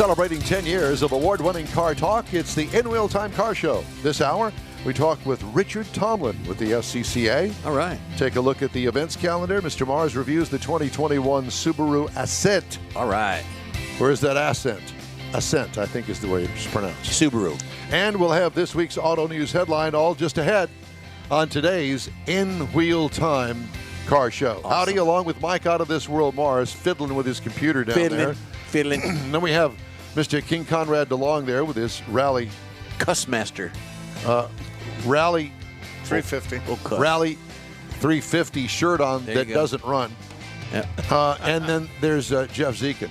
Celebrating 10 years of award-winning car talk, it's the In Wheel Time Car Show. This hour, we talk with Richard Tomlin with the SCCA. All right. Take a look at the events calendar. Mr. Mars reviews the 2021 Subaru Ascent. All right. Where's that Ascent? Ascent, I think is the way it's pronounced. Subaru. And we'll have this week's Auto News headline all just ahead on today's In Wheel Time Car Show. Awesome. Howdy, along with Mike out of this world, Mars, fiddling with his computer down there. Fiddling. Then we have Mr. King Conrad DeLong there with his Rally. Cussmaster. Rally 350. Rally 350 shirt on There that you go. doesn't run. Yeah. And then there's Jeff Zekin.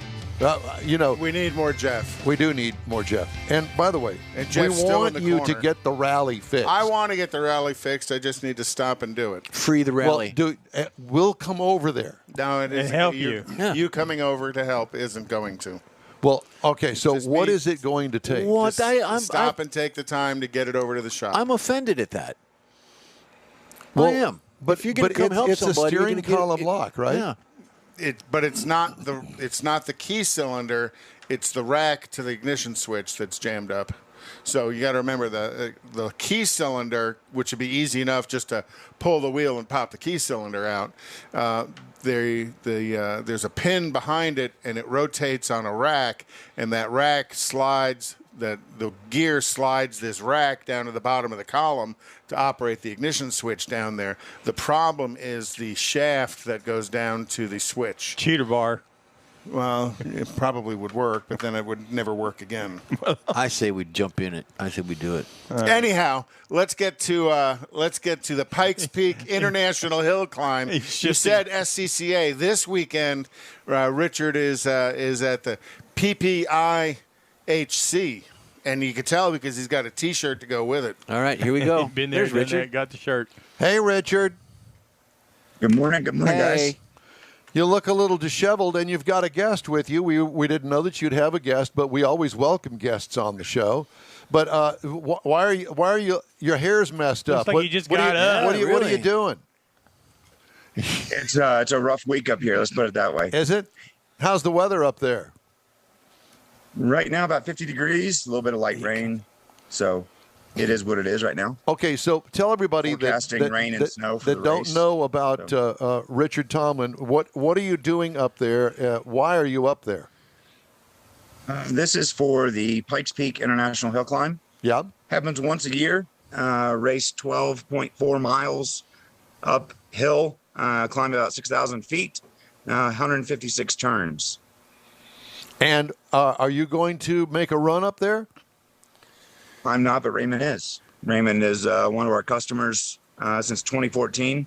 We need more Jeff. We do need more Jeff. And by the way, And we Jeff's still want in the you corner. to get the rally fixed. I want to get the rally fixed. I just need to stop and do it. Free the rally. Well, we'll come over there. No, it isn't. help you. Yeah. You coming over to help isn't going to. Well, okay, so Just what me. is it going to take? What? Just stop and take the time to get it over to the shop. I'm offended at that. Well, I am. But if you're going to come help it's somebody, a steering you're gonna column lock, right? Yeah. But it's not the key cylinder. It's the rack to the ignition switch that's jammed up. So you got to remember the key cylinder, which would be easy enough just to pull the wheel and pop the key cylinder out. There's a pin behind it, and it rotates on a rack, and that rack slides. The gear slides this rack down to the bottom of the column to operate the ignition switch down there. The problem is the shaft that goes down to the switch. Cheater bar. Well, it probably would work, but then it would never work again. I say we jump in it. I say we do it. Anyhow, let's get to the Pikes Peak International Hill Climb. You said SCCA this weekend. Richard is at the PPIHC, and you can tell because he's got a T-shirt to go with it. All right, here we go. Been there, There's done that, Richard. got the shirt. Hey, Richard. Good morning, guys. You look a little disheveled, and you've got a guest with you. We didn't know that you'd have a guest, but we always welcome guests on the show. But why are you? Your hair's messed Looks up. like you just got up. What are you Really? doing? It's a rough week up here. Let's put it that way. Is it? How's the weather up there? Right now, about 50 degrees, a little bit of light rain. So it is what it is right now. Okay, so tell everybody Forecasting rain and snow for that the don't race. know about Richard Tomlin. What are you doing up there? Why are you up there? This is for the Pikes Peak International Hill Climb. Yeah. Happens once a year. Race 12.4 miles uphill. Climb about 6,000 feet. 156 turns. And are you going to make a run up there? I'm not, but Raymund is. Raymund is one of our customers since 2014,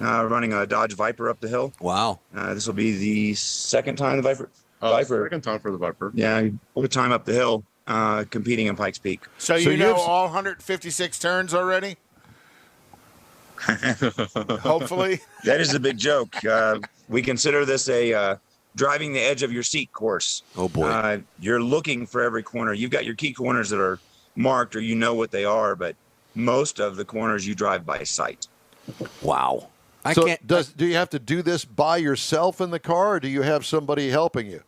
running a Dodge Viper up the hill. Wow. This will be the second time the Viper. Second time for the Viper. Yeah, all the time up the hill, competing in Pikes Peak. So So you know you've- all 156 turns already? Hopefully. That is a big joke. We consider this a driving the edge of your seat course. Oh, boy. You're looking for every corner. You've got your key corners that are marked or you know what they are, but most of the corners you drive by sight. Wow. I So can't. do you have to do this by yourself in the car, or do you have somebody helping you?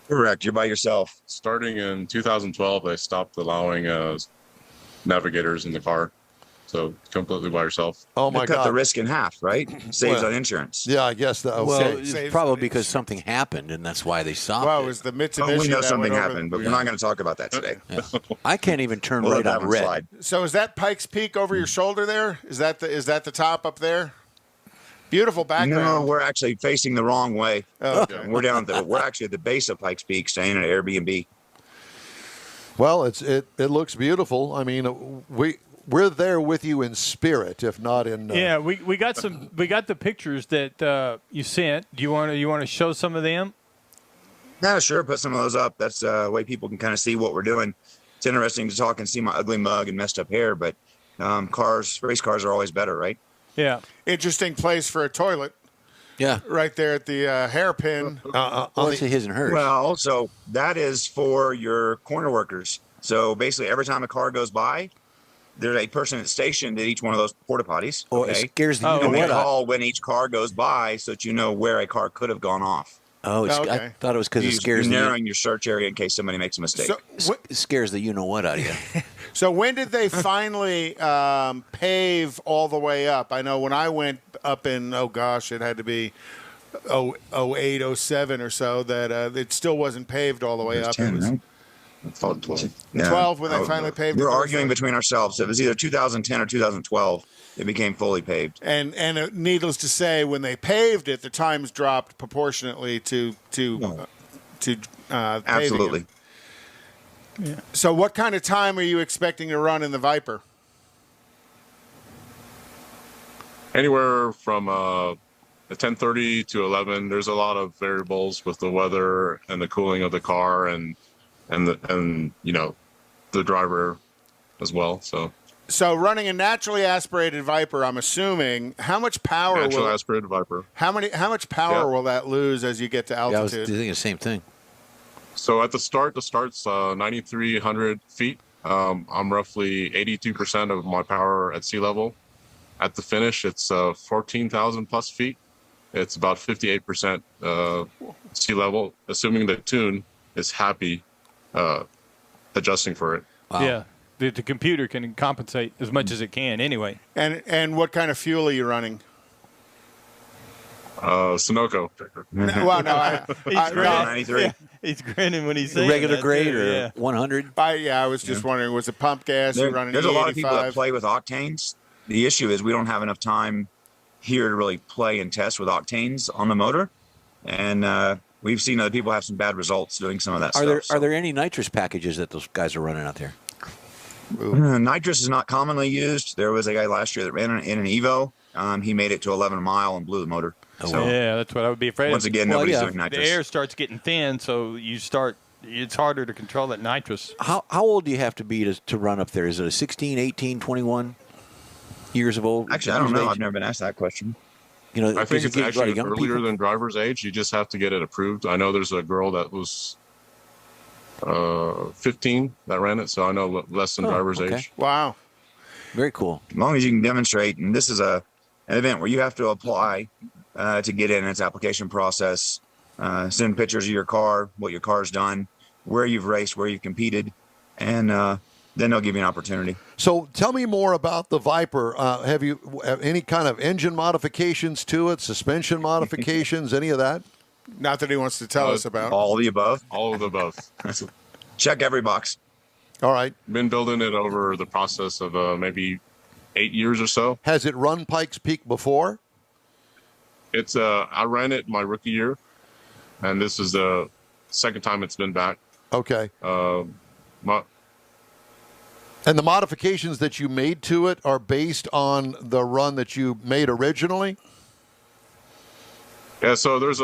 Correct. You're by yourself. Starting in 2012, they stopped allowing navigators in the car. So completely by yourself. Oh They my cut God! the risk in half, right? Saves Well, on insurance. Yeah, I guess that. well, Okay. it's Saves probably the because something happened, and that's why they stopped Well, it it. was the Oh, Mitsubishi. we know that something went over- happened, but we're not going to talk about that today. Yeah. I can't even turn We'll right let that on one red. slide. So is that Pikes Peak over your shoulder there? Is that the top up there? Beautiful background. No, we're actually facing the wrong way. Okay. We're we're actually at the base of Pikes Peak, staying at Airbnb. Well, it looks beautiful. I mean, we're there with you in spirit, if not in. Yeah, we got the pictures that you sent. Do you want to show some of them? Yeah, sure. Put some of those up. That's a way people can kind of see what we're doing. It's interesting to talk and see my ugly mug and messed up hair, but race cars are always better, right? Yeah. Interesting place for a toilet. Yeah. Right there at the hairpin. Well, it's his and hers. Well, so that is for your corner workers. So basically, every time a car goes by, there's a person that's stationed at each one of those porta potties. It scares the And we what out. call when each car goes by so that you know where a car could have gone off. Oh, Okay. I thought it was because it scares You're the narrowing your search area in case somebody makes a mistake. So, it scares the you know what out of you. so when did they finally pave all the way up? I know when I went up in, oh gosh, it had to be 08, 07 or so, that it still wasn't paved all the way up. 10, It was right? It's about 12. 12 when they finally paved it. We're arguing between ourselves. It was either 2010 or 2012. It became fully paved. And needless to say, when they paved it, the times dropped proportionately to Absolutely. paving it. So what kind of time are you expecting to run in the Viper? Anywhere from 10:30 to 11. There's a lot of variables with the weather and the cooling of the car and the driver as well. So running a naturally aspirated Viper, I'm assuming, how much power Natural aspirated Viper. how much power will that lose as you get to Yeah, I was altitude? thinking the same thing. So at the start's 9,300 feet. I'm roughly 82% of my power at sea level. At the finish, it's 14,000 plus feet. It's about 58% sea level, assuming the tune is happy adjusting for it. Wow. Yeah. The computer can compensate as much as it can anyway. And what kind of fuel are you running? Sunoco. Well, no, He's grinning. 93. Yeah, he's grinning when he's saying Regular that, grade too, or yeah. 100? I was just wondering, was it pump gas? You're running There's a lot of people that E85? play with octanes. The issue is we don't have enough time here to really play and test with octanes on the motor. And we've seen other people have some bad results doing some of that stuff. Are there any nitrous packages that those guys are running out there? Nitrous is not commonly used. There was a guy last year that ran in an Evo. He made it to 11 mile and blew the motor. Oh, So, wow. Yeah, that's what I would be afraid once of. again, Well, nobody's yeah, doing The nitrous. air starts getting thin, so it's harder to control that nitrous. How old do you have to be to run up there? Is it a 16, 18, 21 years of old? Actually, I don't years of know. age? I've never been asked that question. You know, I think 'cause it's you get a lot actually of young earlier people. than driver's age. You just have to get it approved. I know there's a girl that was 15 that ran it, so I know less than driver's okay. age. Wow. Very cool. As long as you can demonstrate, and this is an event where you have to apply to get in its application process, send pictures of your car, what your car's done, where you've raced, where you've competed, and then they'll give you an opportunity. So tell me more about the Viper. Have you any kind of engine modifications to it, suspension modifications, any of that? Not that he wants to tell us about. All of the above. All of the above. Check every box. All right. Been building it over the process of maybe 8 years or so. Has it run Pikes Peak before? It's I ran it my rookie year, and this is the second time it's been back. Okay. My, And the modifications that you made to it are based on the run that you made originally? Yeah, so there's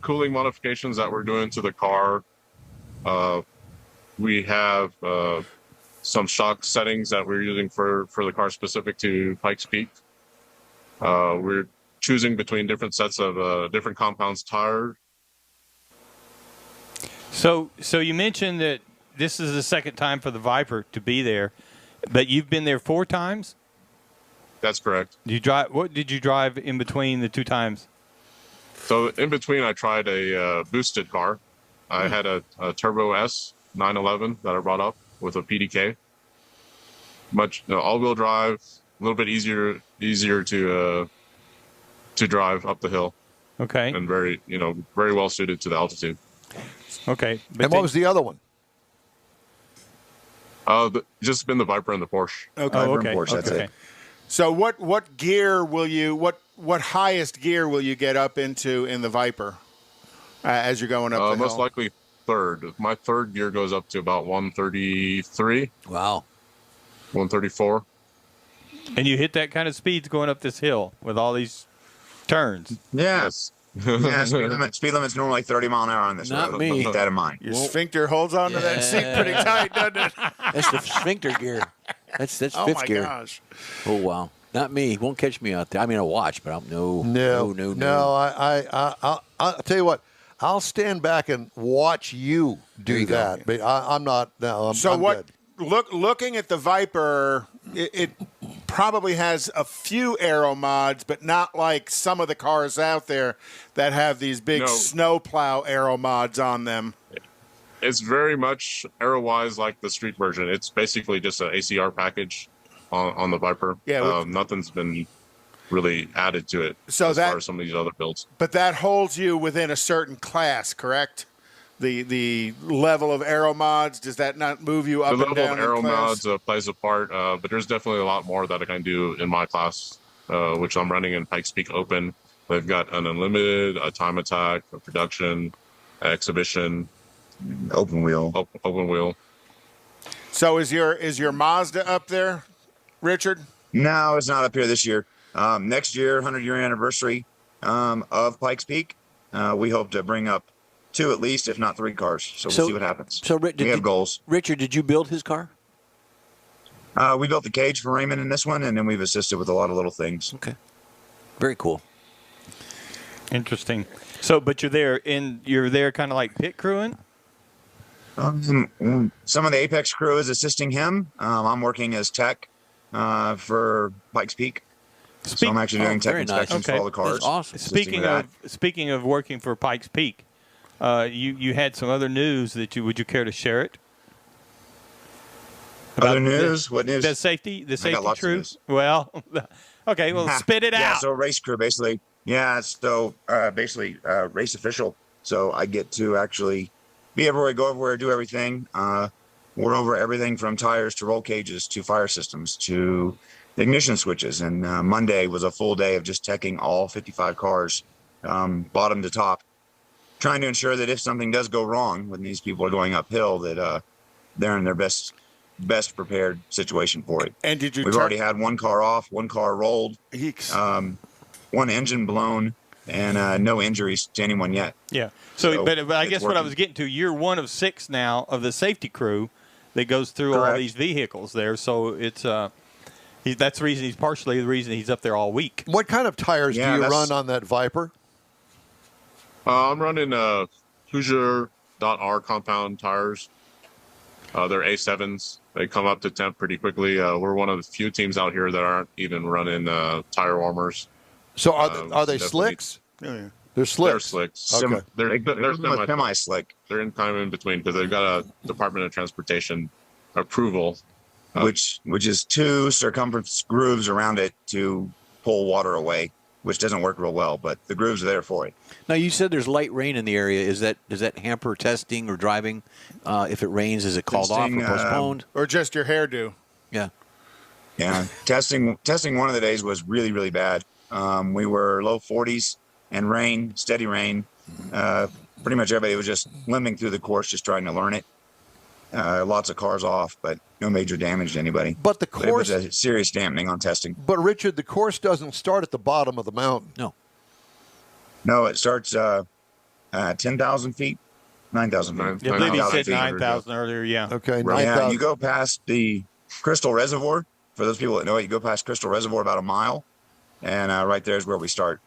cooling modifications that we're doing to the car. We have some shock settings that we're using for the car specific to Pikes Peak. We're choosing between different sets of different compounds tire. So you mentioned that this is the second time for the Viper to be there, but you've been there 4 times? That's correct. What did you drive in between the 2 times? So in between, I tried a boosted car. I had a Turbo S 911 that I brought up with a PDK. Much all-wheel drive, a little bit easier to drive up the hill, Okay. and very well suited to the altitude. Okay. And what was the other one? Just been the Viper and the Porsche. Okay. Viper and Porsche, that's it. So what gear will you what highest gear will you get up into in the Viper as you're going up the Most hill? likely third. My third gear goes up to about 133, Wow. 134. And you hit that kind of speeds going up this hill with all these turns. Yes. Yeah, speed limit's normally 30 mile an hour on this Not road. me. Keep that in mind. Your sphincter holds on to that seat pretty tight, doesn't it? That's the sphincter gear. That's Oh fifth my gear. gosh. Oh, wow. Not me. Won't catch me out there. I mean, I'll watch, but no. I'll tell you what. I'll stand back and watch you do that. But I'm not. No, I'm, So I'm what? good. Looking at the Viper, probably has a few aero mods, but not like some of the cars out there that have these big snowplow aero mods on them. It's very much aero-wise like the street version. It's basically just an ACR package on the Viper. Yeah, nothing's been really added to it so as far as some of these other builds. But that holds you within a certain class, correct? The level of aero mods, does that not move you up and down? The level of aero mods plays a part, but there's definitely a lot more that I can do in my class, which I'm running in Pikes Peak Open. They've got an unlimited, a time attack, a production, exhibition, open wheel. Open wheel. So is your Mazda up there, Richard? No, it's not up here this year. Next year, 100-year anniversary of Pikes Peak. We hope to bring up 2 at least, if not 3 cars. So we'll see what happens. So we have goals. Richard, did you build his car? We built the cage for Raymund in this one, and then we've assisted with a lot of little things. Okay. Very cool. Interesting. So, but you're there kind of like pit crewing? Some of the Apex crew is assisting him. I'm working as tech for Pikes Peak. So I'm actually doing tech inspections for all the cars. That's awesome. Speaking of working for Pikes Peak, you had some other news that would you care to share it? Other news? What news? The safety crew. News. Well, okay, well, spit it out. So race crew, basically. Yeah, so race official. So I get to actually be everywhere, go everywhere, do everything. We're over everything from tires to roll cages to fire systems to ignition switches. And Monday was a full day of just teching all 55 cars, bottom to top, trying to ensure that if something does go wrong when these people are going uphill, that they're in their best prepared situation for it. And did you? We've already had 1 car off, 1 car rolled, 1 engine blown, and no injuries to anyone yet. Yeah. So but I guess what I was getting to, you're one of 6 now of the safety crew that goes through all these vehicles there. So it's that's the reason he's partially the reason he's up there all week. What kind of tires do you run on that Viper? I'm running Hoosier.R compound tires. They're A7s. They come up to temp pretty quickly. We're one of the few teams out here that aren't even running tire warmers. So are they slicks? Yeah. They're slicks. They're slicks. Okay. They're semi-slick. They're in kind of in between because they've got a Department of Transportation approval, which is 2 circumference grooves around it to pull water away, which doesn't work real well, but the grooves are there for it. Now, you said there's light rain in the area. Does that hamper testing or driving? If it rains, is it called off or postponed? Or just your hairdo? Yeah. Yeah. Testing one of the days was really, really bad. We were low 40s and rain, steady rain. Pretty much everybody was just limping through the course, just trying to learn it. Lots of cars off, but no major damage to anybody. But the course, it was a serious dampening on testing. But Richard, the course doesn't start at the bottom of the mountain. No, it starts 10,000 feet, 9,000 feet. I believe he said 9,000 earlier. Yeah. Okay. Right. 9,000. You go past the Crystal Reservoir. For those people that know it, you go past Crystal Reservoir about a mile, and right there is where we start.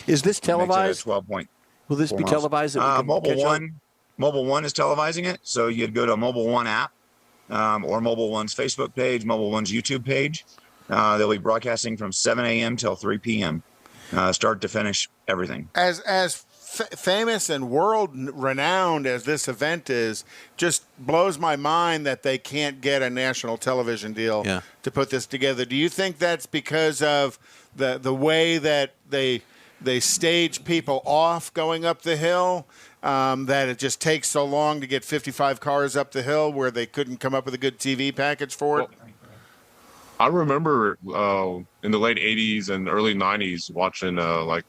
Is this televised? 12 point. Will this be televised? Mobile One is televising it, so you'd go to Mobile One app or Mobile One's Facebook page, Mobile One's YouTube page. They'll be broadcasting from 7 a.m. till 3 p.m. Start to finish, everything. As famous and world renowned as this event is, just blows my mind that they can't get a national television deal to put this together. Do you think that's because of the way that they stage people off going up the hill, that it just takes so long to get 55 cars up the hill where they couldn't come up with a good TV package for it? I remember in the late 80s and early 90s watching like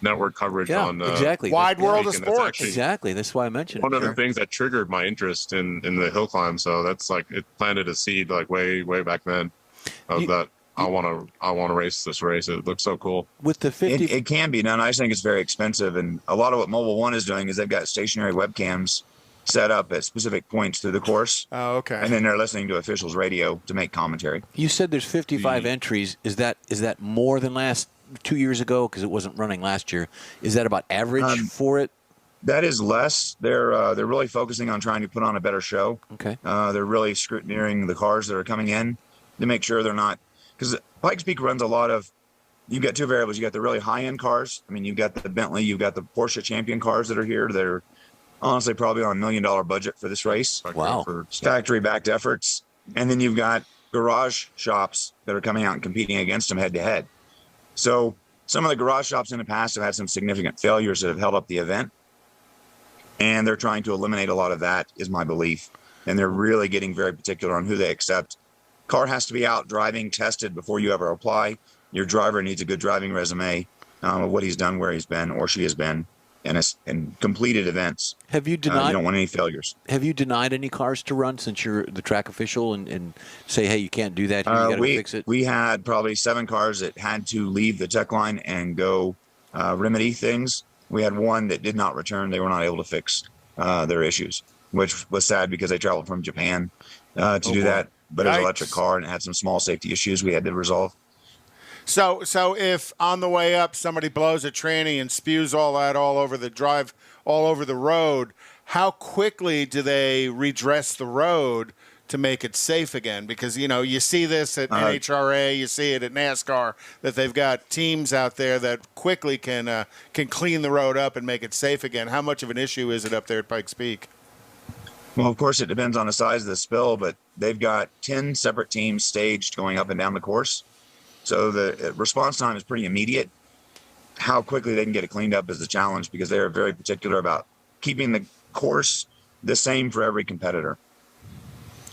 network coverage on Wide World of Sports. Exactly. That's why I mentioned one of the things that triggered my interest in the hill climb. So that's like it planted a seed like way back then of that. I want to race this race. It looks so cool. With the 50, it can be done. I just think it's very expensive, and a lot of what Mobile One is doing is they've got stationary webcams set up at specific points through the course. Oh, okay. And then they're listening to officials' radio to make commentary. You said there's 55 entries. Is that more than last 2 years ago? Because it wasn't running last year. Is that about average for it? That is less. They're really focusing on trying to put on a better show. Okay. They're really scrutinizing the cars that are coming in to make sure they're not because Pikes Peak runs a lot of. You've got two variables. You got the really high-end cars. I mean, you've got the Bentley, you've got the Porsche Champion cars that are here. They're honestly probably on $1 million budget for this race. Wow. For factory-backed efforts. And then you've got garage shops that are coming out and competing against them head-to-head. So some of the garage shops in the past have had some significant failures that have held up the event. And they're trying to eliminate a lot of that, is my belief. And they're really getting very particular on who they accept. Car has to be out driving, tested before you ever apply. Your driver needs a good driving resume of what he's done, where he's been, or she has been, and completed events. Have you denied? You don't want any failures. Have you denied any cars to run since you're the track official and say, hey, you can't do that here, you got to fix it? We had probably 7 cars that had to leave the tech line and go remedy things. We had one that did not return. They were not able to fix their issues, which was sad because they traveled from Japan to do that. But it was an electric car and it had some small safety issues we had to resolve. So if on the way up somebody blows a tranny and spews all that all over the drive, all over the road, how quickly do they redress the road to make it safe again? Because, you see this at NHRA, you see it at NASCAR, that they've got teams out there that quickly can clean the road up and make it safe again. How much of an issue is it up there at Pikes Peak? Well, of course, it depends on the size of the spill, but they've got 10 separate teams staged going up and down the course. So the response time is pretty immediate. How quickly they can get it cleaned up is the challenge because they are very particular about keeping the course the same for every competitor.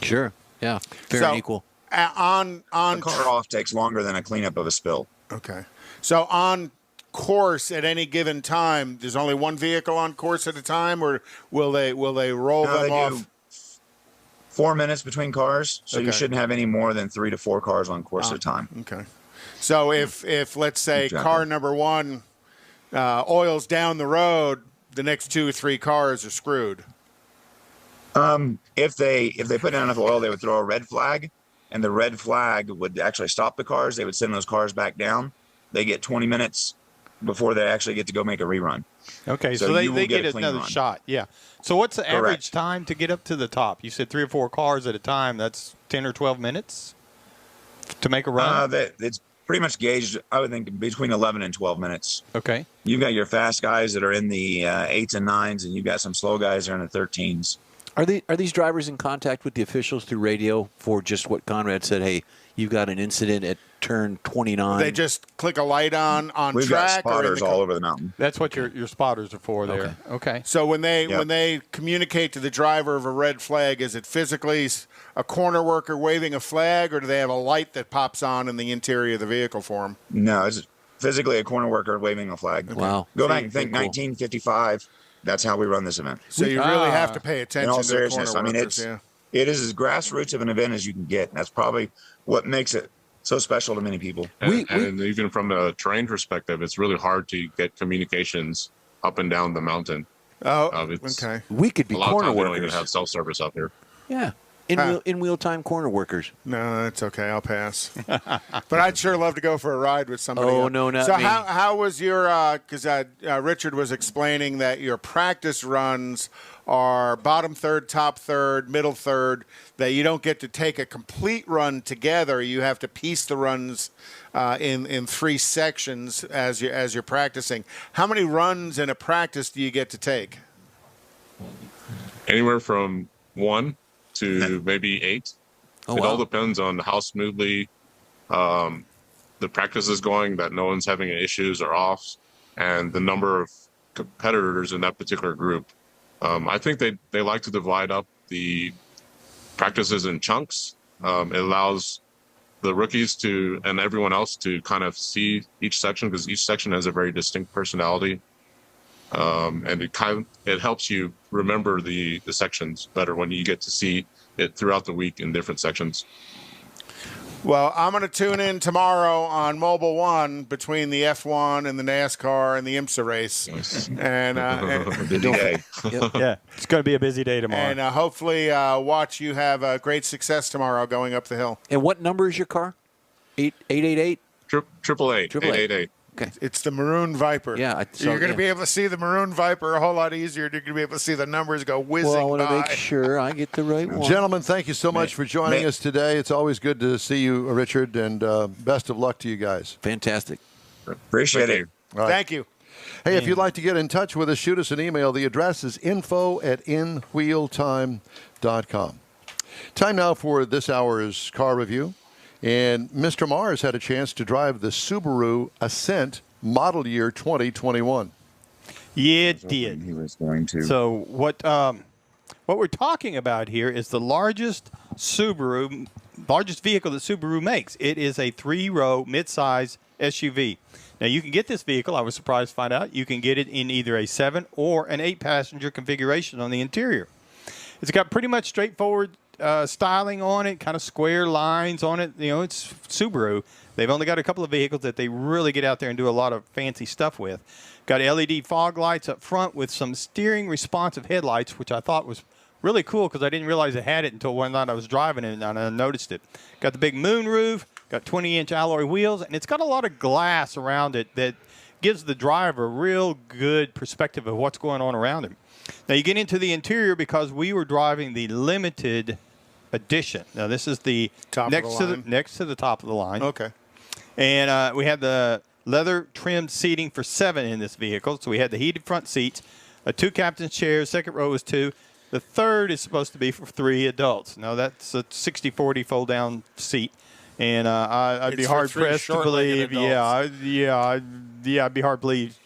Sure. Yeah. Fair and equal. On a car off takes longer than a cleanup of a spill. Okay. So on course at any given time, there's only one vehicle on course at a time, or will they roll them off? 4 minutes between cars, so you shouldn't have any more than 3 to 4 cars on course at a time. Okay. So if let's say car number 1 oils down the road, the next 2 or 3 cars are screwed. If they put in enough oil, they would throw a red flag, and the red flag would actually stop the cars. They would send those cars back down. They get 20 minutes before they actually get to go make a rerun. Okay, so they get another shot. Yeah. So what's the average time to get up to the top? You said 3 or 4 cars at a time. That's 10 or 12 minutes to make a run? It's pretty much gauged, I would think, between 11 and 12 minutes. Okay. You've got your fast guys that are in the 8s and 9s, and you've got some slow guys that are in the 13s. Are these drivers in contact with the officials through radio for just what Conrad said? Hey, you've got an incident at turn 29. They just click a light on We've track. We've got spotters all over the mountain. That's what your spotters are for there. Okay. So when they communicate to the driver of a red flag, is it physically a corner worker waving a flag, or do they have a light that pops on in the interior of the vehicle for them? No, it's physically a corner worker waving a flag. Okay. Wow. Go back and think 1955. That's how we run this event. So you really have to pay attention in all to the seriousness. corner workers. It is as grassroots of an event as you can get. And that's probably what makes it so special to many people. And even from a terrain perspective, it's really hard to get communications up and down the mountain. Oh, okay. We could be corner workers. They don't even have cell service up here. Yeah. In wheel time corner workers. No, that's okay. I'll pass. But I'd sure love to go for a ride with somebody. Oh, else. no, not so me. how was your? Because Richard was explaining that your practice runs are bottom third, top third, middle third. That you don't get to take a complete run together. You have to piece the runs in 3 sections as you're practicing. How many runs in a practice do you get to take? Anywhere from 1 to maybe 8. Oh, it wow. all depends on how smoothly the practice is going, that no one's having any issues or offs, and the number of competitors in that particular group. I think they like to divide up the practices in chunks. It allows the rookies and everyone else to kind of see each section, because each section has a very distinct personality. And it helps you remember the sections better when you get to see it throughout the week in different sections. Well, I'm going to tune in tomorrow on Mobile One between the F1 and the NASCAR and the IMSA race. Nice. And Busy day. Yeah, it's going to be a busy day tomorrow. And hopefully watch you have great success tomorrow going up the hill. And what number is your car? 888? Triple eight. Triple eight. Okay. It's the Maroon Viper. Yeah, You're going to be able to see the Maroon Viper a whole lot easier. You're going to be able to see the numbers go whizzing Well, I want to by. make sure I get the right one. Gentlemen, thank you so much for joining us today. It's always good to see you, Richard, and best of luck to you guys. Fantastic. Appreciate it. All right. Thank you. Hey, if you'd like to get in touch with us, shoot us an email. The address is info@inwheeltime.com. Time now for this hour's car review. And Mr. Mars had a chance to drive the Subaru Ascent model year 2021. Yeah, it did. He was going to. So what we're talking about here is the largest vehicle that Subaru makes. It is a 3-row midsize SUV. Now, you can get this vehicle, I was surprised to find out, you can get it in either a 7 or an 8-passenger configuration on the interior. It's got pretty much straightforward styling on it, kind of square lines on it. You know, it's Subaru. They've only got a couple of vehicles that they really get out there and do a lot of fancy stuff with. Got LED fog lights up front with some steering responsive headlights, which I thought was really cool because I didn't realize it had it until one night I was driving it and I noticed it. Got the big moon roof, got 20-inch alloy wheels, and it's got a lot of glass around it that gives the driver a real good perspective of what's going on around him. Now, you get into the interior because we were driving the limited edition. Now, this is the next to the top of the line. Okay. And we had the leather trimmed seating for 7 in this vehicle. So we had the heated front seats, 2 captain's chairs, second row is 2. The third is supposed to be for 3 adults. Now, that's a 60-40 fold-down seat. And I'd be hard-pressed to believe. I'd be hard to believe.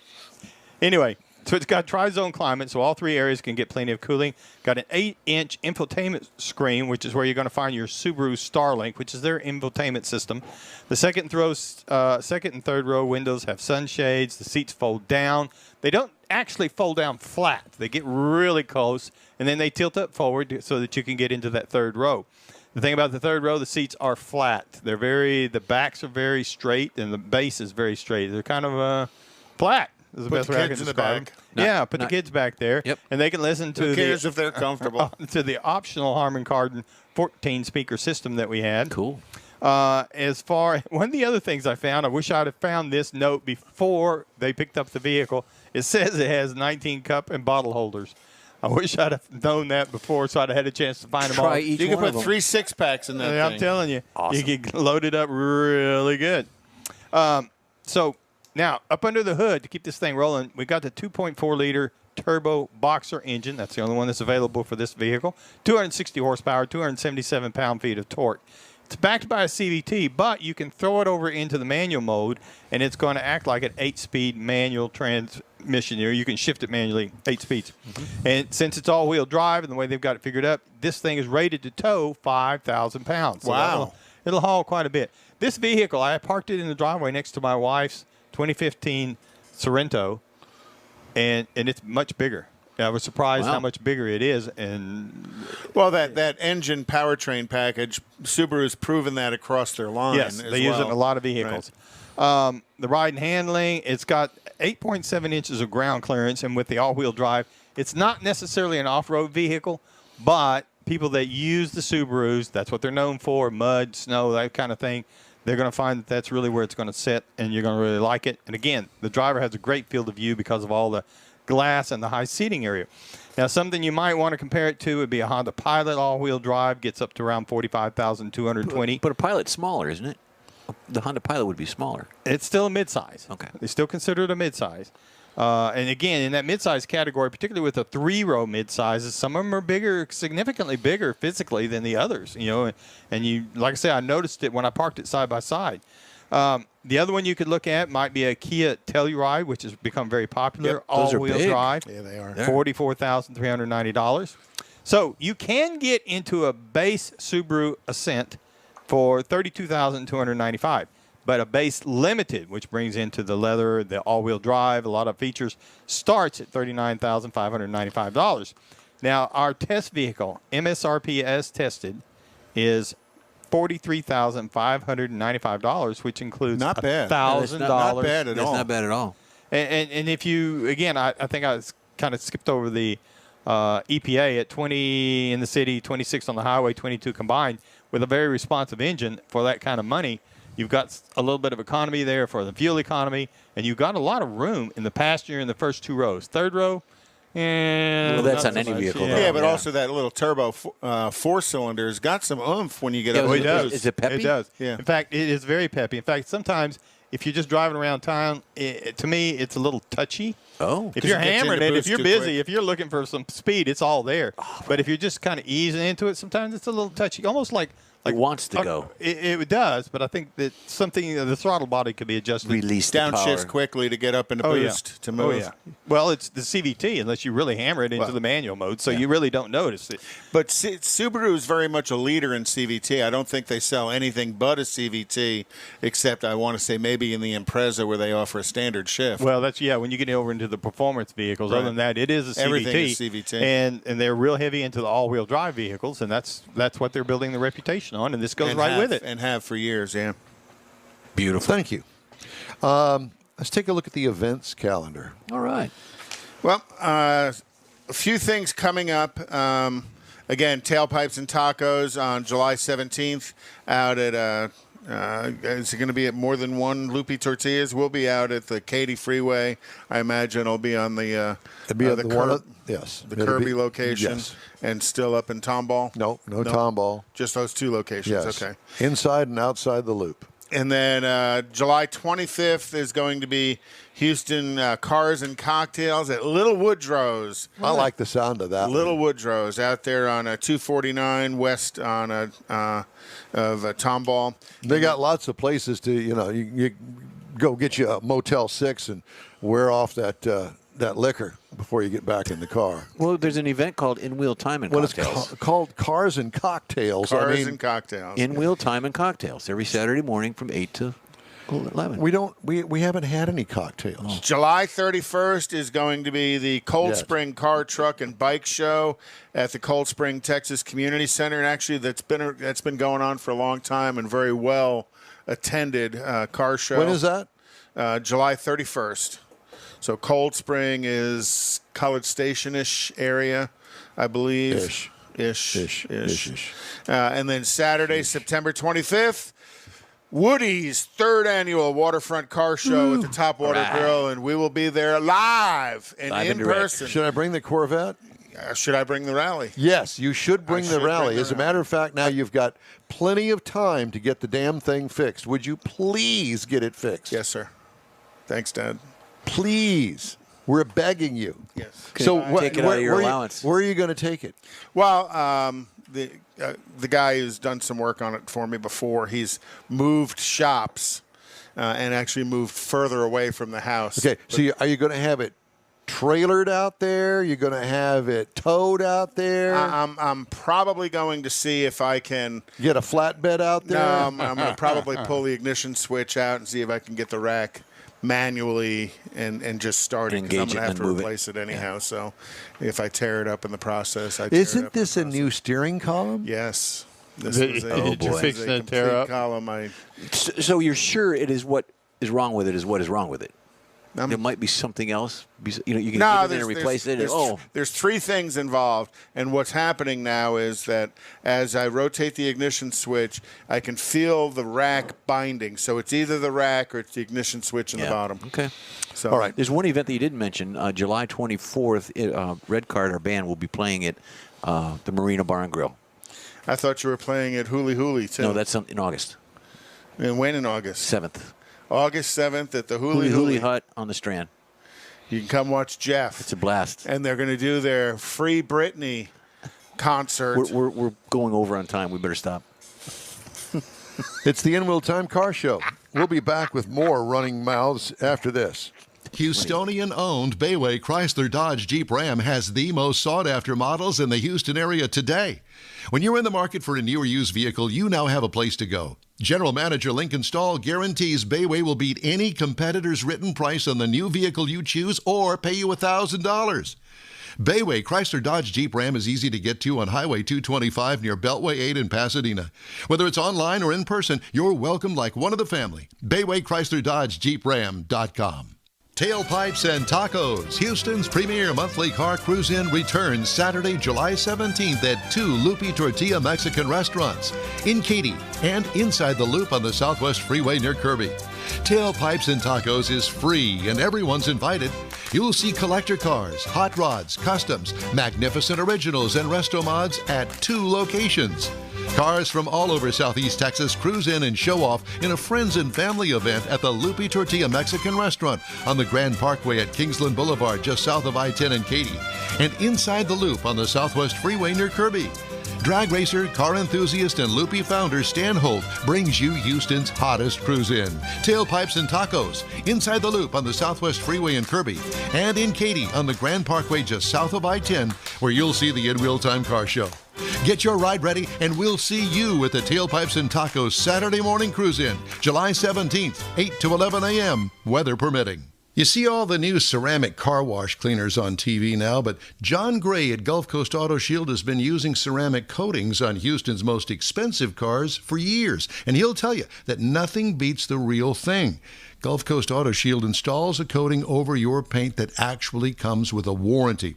Anyway. So it's got tri-zone climate, so all 3 areas can get plenty of cooling. Got an 8-inch infotainment screen, which is where you're going to find your Subaru Starlink, which is their infotainment system. The second and third row windows have sunshades. The seats fold down. They don't actually fold down flat. They get really close, and then they tilt up forward so that you can get into that third row. The thing about the third row, the seats are flat. The backs are very straight, and the base is very straight. They're kind of flat. Is the best way I can describe them. Put the kids back there, and they can listen to Who cares if they're comfortable? To the optional Harman Kardon 14-speaker system that we had. Cool. As far one of the other things I found, I wish I'd have found this note before they picked up the vehicle. It says it has 19 cup and bottle holders. I wish I'd have known that before, so I'd have had a chance to find them all. Each you can one put 3 6-packs in that thing. I'm telling you, awesome. You can load it up really good. So. Now, up under the hood, to keep this thing rolling, we got the 2.4-liter turbo boxer engine. That's the only one that's available for this vehicle. 260 horsepower, 277 pound-feet of torque. It's backed by a CVT, but you can throw it over into the manual mode, and it's going to act like an 8-speed manual transmission. You can shift it manually, 8 speeds. Mm-hmm. And since it's all-wheel drive and the way they've got it figured up, this thing is rated to tow 5,000 pounds. So wow. It'll haul quite a bit. This vehicle, I parked it in the driveway next to my wife's 2015 Sorento, and it's much bigger. I was surprised how much bigger it is. And well, that engine powertrain package, Subaru's proven that across their line. Yes, they use it in a lot of vehicles. Right. The ride and handling, it's got 8.7 inches of ground clearance, and with the all-wheel drive, it's not necessarily an off-road vehicle, but people that use the Subarus, that's what they're known for, mud, snow, that kind of thing. They're going to find that that's really where it's going to sit, and you're going to really like it. And, again, the driver has a great field of view because of all the glass and the high seating area. Now, something you might want to compare it to would be a Honda Pilot all-wheel drive. Gets up to around 45,220. But a Pilot's smaller, isn't it? The Honda Pilot would be smaller. It's still a midsize. Okay. They still consider it a midsize. And, again, in that midsize category, particularly with the 3-row midsizes, some of them are bigger, significantly bigger physically than the others. You know, and you, like I say, I noticed it when I parked it side by side. The other one you could look at might be a Kia Telluride, which has become very popular. Yep, those are all-wheel big. drive. Yeah, they are. $44,390. So you can get into a base Subaru Ascent for $32,295. But a base limited, which brings into the leather, the all-wheel drive, a lot of features, starts at $39,595. Now, our test vehicle, MSRP as tested, is $43,595, which includes not bad. $1,000. Not bad at all. That's not bad at all. And if you, again, I think I kind of skipped over the EPA at 20 in the city, 26 on the highway, 22 combined, with a very responsive engine for that kind of money. You've got a little bit of economy there for the fuel economy, and you've got a lot of room in the passenger in the first 2 rows. Third row, well, that's on any vehicle, though. Yeah, but also that little turbo 4-cylinder has got some oomph when you get up. Oh, it does. Is it peppy? It does. Yeah. In fact, it is very peppy. In fact, sometimes if you're just driving around town, to me, it's a little touchy. Oh. If 'Cause you're it gets hammering into it, if boost you're too busy, quick. if you're looking for some speed, it's all there. But if you're just kind of easing into it, sometimes it's a little touchy, almost like It wants to go. It does, but I think that the throttle body could be adjusted. Release the power. Downshifts quickly to get up into boost to move. Oh, yeah. Well, it's the CVT unless you really hammer it into the manual mode, so you really don't notice it. But Subaru is very much a leader in CVT. I don't think they sell anything but a CVT, except I want to say maybe in the Impreza where they offer a standard shift. Well, that's when you get over into the performance vehicles. Right. Other than that, it is a CVT. Everything is CVT. and they're real heavy into the all-wheel drive vehicles, and that's what they're building the reputation on, and this goes right with it. And have for years, yeah. Beautiful. Thank you. Let's take a look at the events calendar. All right. Well, a few things coming up. Again, Tailpipes and Tacos on July 17th out at is it going to be at more than one Loopy Tortillas? We'll be out at the Katy Freeway. I imagine it'll be on the It'd be at the the one. Kirby, Yes, the it'll Kirby be- location, Yes. and still up in Tomball. No Tomball. Just those 2 locations. Yes. Okay. Inside and outside the loop. And then July 25th is going to be Houston Cars and Cocktails at Little Woodrow's. I like the sound of that. Little one. Woodrow's out there on 249 west on of Tomball. They got lots of places to you go get you a Motel 6 and wear off that liquor before you get back in the car. Well, there's an event called In-Wheel Time and Well, it's Cocktails. called Cars and Cocktails. Cars and Cocktails. In-Wheel Time and Cocktails every Saturday morning from 8 to 11. we haven't had any cocktails. July 31st is going to be the Cold Yes. Spring Car, Truck, and Bike Show at the Cold Spring, Texas Community Center. And actually, that's been going on for a long time and very well attended car show. When is that? July 31st. So Cold Spring is College Station-ish area, I believe. Ish. And then Saturday, September 25th, Woody's 3rd annual Waterfront Car Show at the Topwater Grill, and we will be there live and Live in and direct. person. Should I bring the Corvette? Should I bring the rally? Yes, you should bring the should rally. bring the As a matter of fact, now you've got plenty of time to get the damn thing fixed. Would you please get it fixed? Yes, sir. Thanks, Dad. Please. We're begging you. Yes. So Take it out of your allowance. Where are you going to take it? Well, the guy who's done some work on it for me before, he's moved shops and actually moved further away from the house. Okay, so are you going to have it trailered out there? You're going to have it towed out there? I'm probably going to see if I can. Get a flatbed out there? No, I'm going to probably pull the ignition switch out and see if I can get the rack manually and just start it, because I'm Engage going it to have and to move it. replace it anyhow. So if I tear it up in the process, I tear it Isn't up in this the a new steering column? Yes. This Is is it- a, did you this fix is a that tear complete up? column. So you're sure it is what is wrong with it is what is wrong with it? I'm- There might be something else. You can No, get in there and replace it. There's 3 things involved, and what's happening now is that as I rotate the ignition switch, I can feel the rack binding. So it's either the rack or it's the ignition switch in the bottom. Okay. So All right. There's one event that you didn't mention. July 24th, Red Card, our band, will be playing at the Marina Bar and Grill. I thought you were playing at Huli Huli too. No, that's in August And when in August? 7th. August 7th at the Huli Huli Huli Huli. Hut on the Strand. You can come watch Jeff. It's a blast. And they're going to do their Free Britney concert. We're going over on time. We better stop. It's the In-Wheel Time Car Show. We'll be back with more running mouths after this. Houstonian-owned Bayway Chrysler Dodge Jeep Ram has the most sought-after models in the Houston area today. When you're in the market for a new or used vehicle, you now have a place to go. General Manager Lincoln Stahl guarantees Bayway will beat any competitor's written price on the new vehicle you choose or pay you $1,000. Bayway Chrysler Dodge Jeep Ram is easy to get to on Highway 225 near Beltway 8 in Pasadena. Whether it's online or in person, you're welcome like one of the family. Bayway Chrysler Dodge Jeep Ram.com. Tailpipes and Tacos, Houston's premier monthly car cruise-in returns Saturday, July 17th at 2 Loopy Tortilla Mexican restaurants in Katy and inside the Loop on the Southwest Freeway near Kirby. Tailpipes and Tacos is free and everyone's invited. You'll see collector cars, hot rods, customs, magnificent originals, and resto mods at 2 locations. Cars from all over Southeast Texas cruise in and show off in a friends and family event at the Loopy Tortilla Mexican restaurant on the Grand Parkway at Kingsland Boulevard, just south of I-10 in Katy, and inside the Loop on the Southwest Freeway near Kirby. Drag racer, car enthusiast, and Loopy founder Stan Holt brings you Houston's hottest cruise-in. Tailpipes and Tacos, inside the Loop on the Southwest Freeway in Kirby, and in Katy on the Grand Parkway just south of I-10, where you'll see the In Real Time Car Show. Get your ride ready, and we'll see you at the Tailpipes and Tacos Saturday morning cruise-in, July 17th, 8 to 11 a.m., weather permitting. You see all the new ceramic car wash cleaners on TV now, but John Gray at Gulf Coast Auto Shield has been using ceramic coatings on Houston's most expensive cars for years, and he'll tell you that nothing beats the real thing. Gulf Coast Auto Shield installs a coating over your paint that actually comes with a warranty.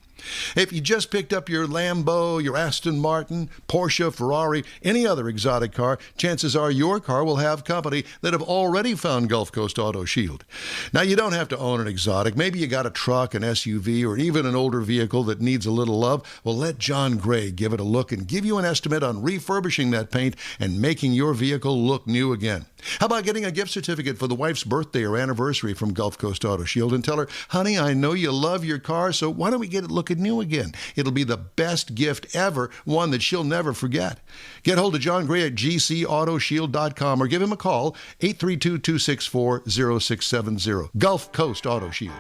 If you just picked up your Lambo, your Aston Martin, Porsche, Ferrari, any other exotic car, chances are your car will have company that have already found Gulf Coast Auto Shield. Now, you don't have to own an exotic. Maybe you got a truck, an SUV, or even an older vehicle that needs a little love. Well, let John Gray give it a look and give you an estimate on refurbishing that paint and making your vehicle look new again. How about getting a gift certificate for the wife's birthday or anniversary from Gulf Coast Auto Shield and tell her, honey, I know you love your car, so why don't we get it looking new again? It'll be the best gift ever, one that she'll never forget. Get hold of John Gray at gcautoshield.com or give him a call, 832-264-0670. Gulf Coast Auto Shield.